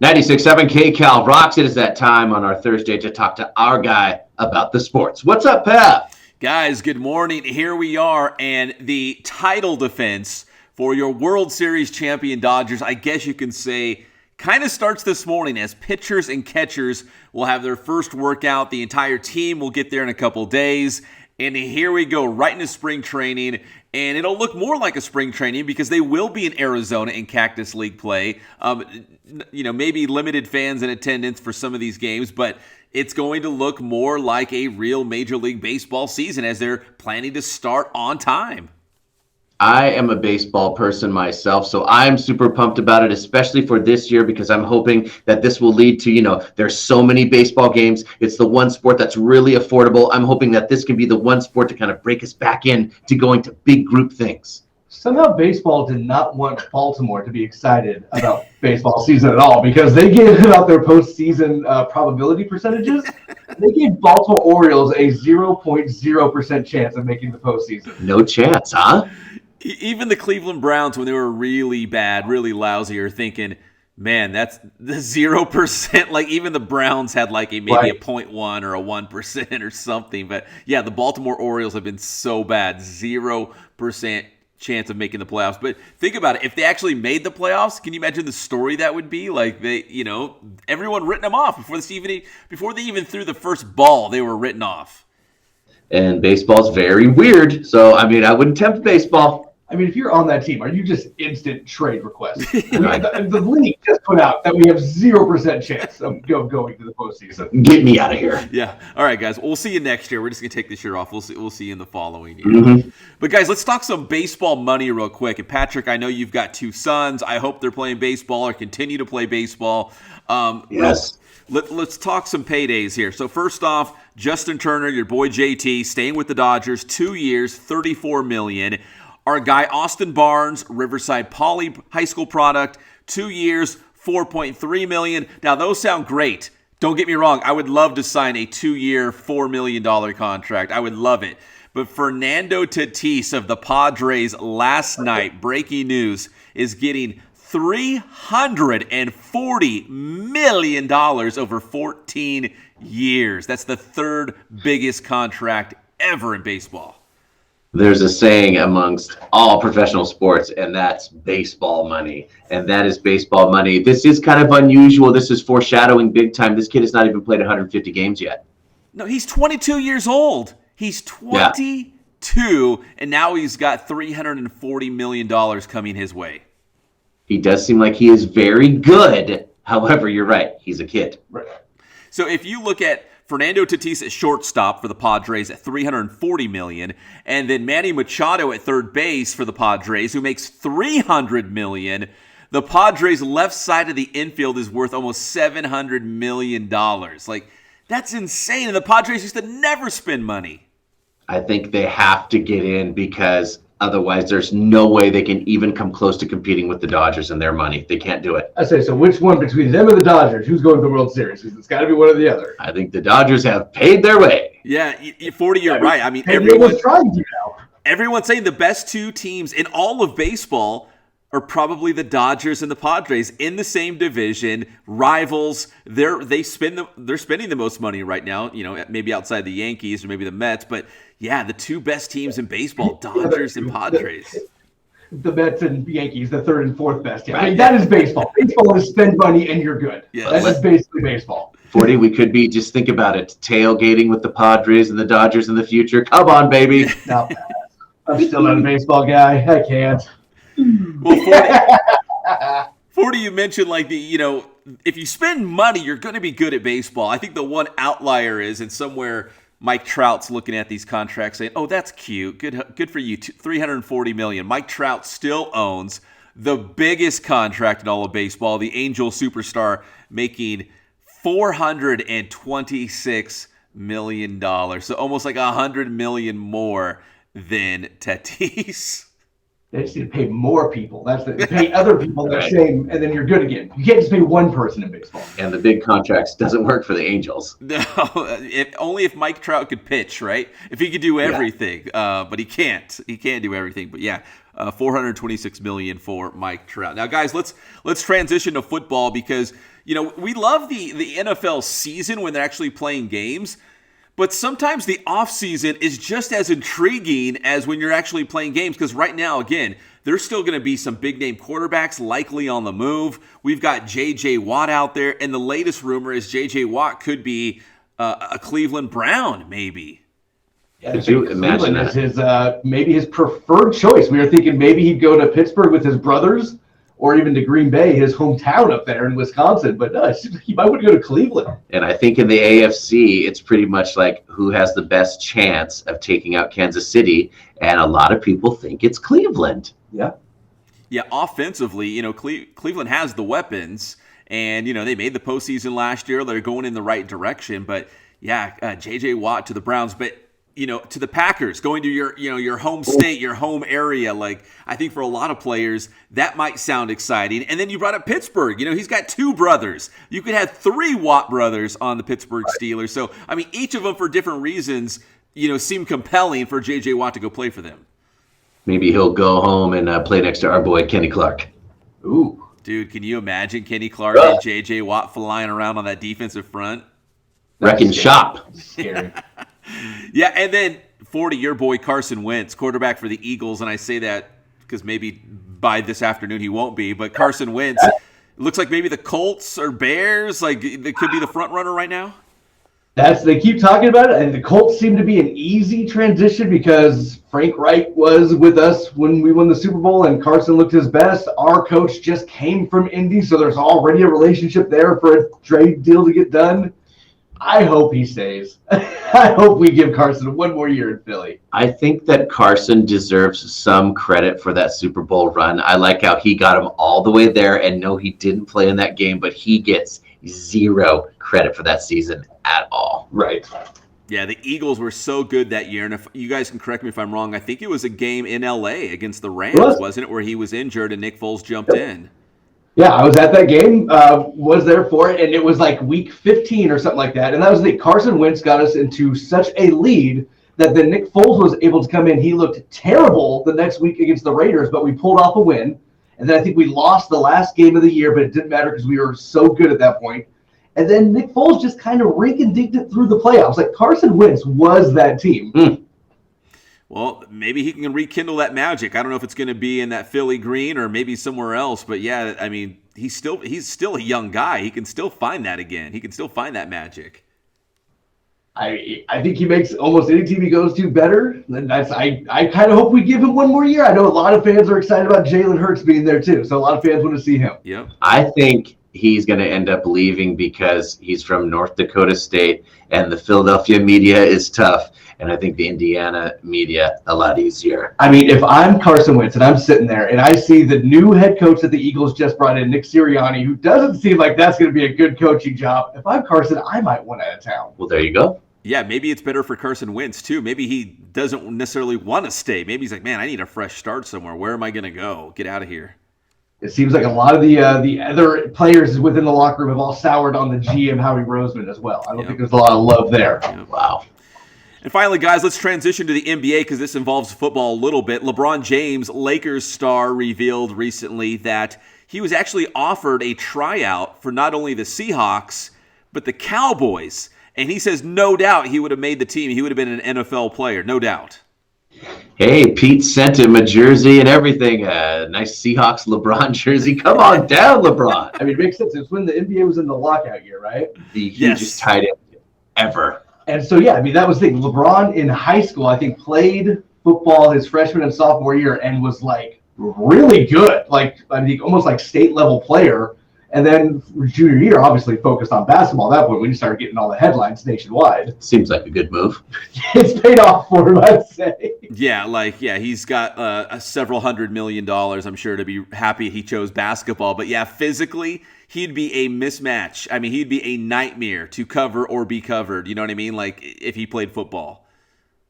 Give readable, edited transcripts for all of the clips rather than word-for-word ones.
96.7 KCAL rocks. It is that time on our Thursday to talk to our guy about the sports. What's up, Pep? Guys, good morning. Here we are, and the title defense for your World Series champion Dodgers, I guess you can say, kind of starts this morning as pitchers and catchers will have their first workout. The entire team will get there in a couple days. And here we go, right into spring training. And it'll look more like a spring training because they will be in Arizona in Cactus League play. Maybe limited fans in attendance for some of these games, but it's going to look more like a real Major League Baseball season as they're planning to start on time. I am a baseball person myself, so I'm super pumped about it, especially for this year, because I'm hoping that this will lead to, there's so many baseball games. It's the one sport that's really affordable. I'm hoping that this can be the one sport to kind of break us back in to going to big group things. Somehow baseball did not want Baltimore to be excited about baseball season at all because they gave out their postseason probability percentages. They gave Baltimore Orioles a 0.0% chance of making the postseason. No chance, huh? Even the Cleveland Browns, when they were really bad, really lousy, are thinking, man, that's the 0%. Like even the Browns had like maybe a 0.1 or a 1% or something. But yeah, the Baltimore Orioles have been so bad, 0% chance of making the playoffs. But think about it. If they actually made the playoffs, can you imagine the story that would be? Like everyone written them off before they even threw the first ball, they were written off. And baseball's very weird. So, I wouldn't tempt baseball. If you're on that team, are you just instant trade requests? The league just put out that we have 0% chance of going to the postseason. Get me out of here. Yeah. All right, guys. We'll see you next year. We're just going to take this year off. We'll see you in the following year. Mm-hmm. But, guys, let's talk some baseball money real quick. And, Patrick, I know you've got two sons. I hope they're playing baseball or continue to play baseball. Yes. Let's talk some paydays here. So, first off, Justin Turner, your boy JT, staying with the Dodgers, 2 years, $34 million. Our guy Austin Barnes, Riverside Poly high school product, 2 years, $4.3 million. Now, those sound great. Don't get me wrong. I would love to sign a 2-year, $4 million contract. I would love it. But Fernando Tatis of the Padres last night, breaking news, is getting $340 million over 14 years. That's the third biggest contract ever in baseball. There's a saying amongst all professional sports, and that's baseball money. And that is baseball money. This is kind of unusual. This is foreshadowing big time. This kid has not even played 150 games yet. No, he's 22 years old. He's 22, and now he's got $340 million coming his way. He does seem like he is very good. However, you're right. He's a kid. Right. So if you look at Fernando Tatis at shortstop for the Padres at $340 million, and then Manny Machado at third base for the Padres, who makes $300 million. The Padres' left side of the infield is worth almost $700 million. Like, that's insane, and the Padres used to never spend money. I think they have to get in because otherwise there's no way they can even come close to competing with the Dodgers and their money. They can't do it. I say, so which one between them and the Dodgers, who's going to the World Series? It's got to be one or the other. I think the Dodgers have paid their way. Yeah, 40, you're right. Everyone's trying to now. Everyone's saying the best two teams in all of baseball are probably the Dodgers and the Padres in the same division, rivals. They're spending the most money right now, maybe outside the Yankees or maybe the Mets, but yeah, the two best teams in baseball, Dodgers and Padres. The Mets and Yankees, the third and fourth best. Yeah, that is baseball. Baseball is spend money and you're good. Yeah, that's basically baseball. 40, we could be, just think about it, tailgating with the Padres and the Dodgers in the future. Come on, baby. No, I'm still not a baseball guy. I can't. Well, 40, you mentioned if you spend money, you're going to be good at baseball. I think the one outlier is, and somewhere Mike Trout's looking at these contracts saying, oh, that's cute. Good for you. $340 million. Mike Trout still owns the biggest contract in all of baseball, the Angel superstar, making $426 million. So almost like $100 million more than Tatis. They just need to pay more people. Pay other people the same, and then you're good again. You can't just pay one person in baseball. And the big contracts doesn't work for the Angels. No, only if Mike Trout could pitch, right? If he could do everything, but he can't. He can't do everything. But yeah, $426 million for Mike Trout. Now, guys, let's transition to football because we love the NFL season when they're actually playing games. But sometimes the offseason is just as intriguing as when you're actually playing games because right now, again, there's still going to be some big-name quarterbacks likely on the move. We've got J.J. Watt out there, and the latest rumor is J.J. Watt could be a Cleveland Brown, maybe. Yeah, could you imagine that? Is maybe his preferred choice. We were thinking maybe he'd go to Pittsburgh with his brothers or even to Green Bay, his hometown up there in Wisconsin. But no, it seems like he might want to go to Cleveland. And I think in the AFC, it's pretty much like who has the best chance of taking out Kansas City. And a lot of people think it's Cleveland. Yeah. Yeah, offensively, Cleveland has the weapons. And, they made the postseason last year. They're going in the right direction. But, yeah, J.J. Watt to the Browns. But to the Packers, going to your home state, your home area. Like, I think for a lot of players, that might sound exciting. And then you brought up Pittsburgh. He's got two brothers. You could have three Watt brothers on the Pittsburgh Steelers. So, I mean, each of them for different reasons, seem compelling for J.J. Watt to go play for them. Maybe he'll go home and play next to our boy, Kenny Clark. Ooh. Dude, can you imagine Kenny Clark and J.J. Watt flying around on that defensive front? Wrecking shop. Scary. Yeah, and then your boy Carson Wentz, quarterback for the Eagles, and I say that because maybe by this afternoon he won't be, but Carson Wentz looks like maybe the Colts or Bears, like they could be the front runner right now. They keep talking about it, and the Colts seem to be an easy transition because Frank Reich was with us when we won the Super Bowl, and Carson looked his best. Our coach just came from Indy, so there's already a relationship there for a trade deal to get done. I hope he stays. I hope we give Carson one more year in Philly. I think that Carson deserves some credit for that Super Bowl run. I like how he got him all the way there, and no, he didn't play in that game, but he gets zero credit for that season at all. Right. Yeah, the Eagles were so good that year, and if you guys can correct me if I'm wrong, I think it was a game in L.A. against the Rams, wasn't it, where he was injured and Nick Foles jumped in? Yeah, I was at that game, was there for it, and it was like week 15 or something like that. And that was Carson Wentz got us into such a lead that then Nick Foles was able to come in. He looked terrible the next week against the Raiders, but we pulled off a win. And then I think we lost the last game of the year, but it didn't matter because we were so good at that point. And then Nick Foles just kind of rink-and-dinked it through the playoffs. Like, Carson Wentz was that team. Well, maybe he can rekindle that magic. I don't know if it's going to be in that Philly green or maybe somewhere else. But, yeah, I mean, he's still a young guy. He can still find that again. He can still find that magic. I think he makes almost any team he goes to better. And I kind of hope we give him one more year. I know a lot of fans are excited about Jalen Hurts being there, too. So a lot of fans want to see him. Yep. I think he's going to end up leaving because he's from North Dakota State and the Philadelphia media is tough. And I think the Indiana media a lot easier. I mean, if I'm Carson Wentz and I'm sitting there and I see the new head coach that the Eagles just brought in, Nick Sirianni, who doesn't seem like that's going to be a good coaching job. If I'm Carson, I might want out of town. Well, there you go. Yeah, maybe it's better for Carson Wentz, too. Maybe he doesn't necessarily want to stay. Maybe he's like, man, I need a fresh start somewhere. Where am I going to go? Get out of here. It seems like a lot of the other players within the locker room have all soured on the GM, Howie Roseman, as well. I don't think there's a lot of love there. Wow. And finally, guys, let's transition to the NBA because this involves football a little bit. LeBron James, Lakers star, revealed recently that he was actually offered a tryout for not only the Seahawks, but the Cowboys. And he says no doubt he would have made the team. He would have been an NFL player, no doubt. Hey, Pete sent him a jersey and everything. Nice Seahawks LeBron jersey. Come on down, LeBron. I mean, it makes sense. It's when the NBA was in the lockout year, right? The hugest tight end ever. And so, yeah, I mean, that was the thing. LeBron in high school, I think, played football his freshman and sophomore year and was, like, really good. Like, I think almost like state-level player. And then junior year, obviously focused on basketball at that point when you started getting all the headlines nationwide. Seems like a good move. It's paid off for him, I'd say. Yeah, he's got several $100 million, I'm sure, to be happy he chose basketball. But, yeah, physically, he'd be a mismatch. I mean, he'd be a nightmare to cover or be covered. You know what I mean? Like, if he played football.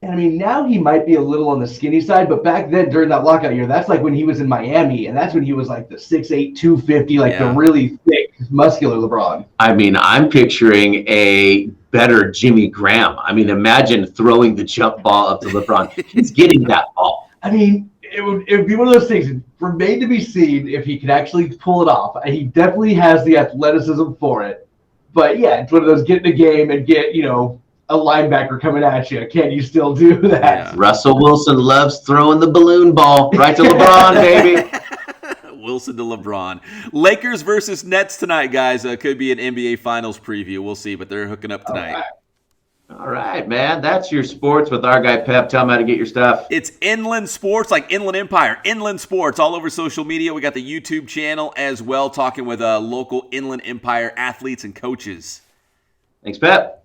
And I mean, now he might be a little on the skinny side, but back then during that lockout year, that's like when he was in Miami, and that's when he was like the 6'8", 250, like the really thick, muscular LeBron. I mean, I'm picturing a better Jimmy Graham. I mean, imagine throwing the jump ball up to LeBron. He's getting that ball. I mean, it would be one of those things. Remain to be seen if he can actually pull it off. He definitely has the athleticism for it. But yeah, it's one of those get in the game and get, a linebacker coming at you. Can you still do that? Yeah. Russell Wilson loves throwing the balloon ball right to LeBron, baby. Wilson to LeBron. Lakers versus Nets tonight, guys. Could be an NBA Finals preview. We'll see, but they're hooking up tonight. All right, man. That's your sports with our guy Pep. Tell him how to get your stuff. It's Inland Sports, like Inland Empire. Inland Sports all over social media. We got the YouTube channel as well, talking with local Inland Empire athletes and coaches. Thanks, Pep.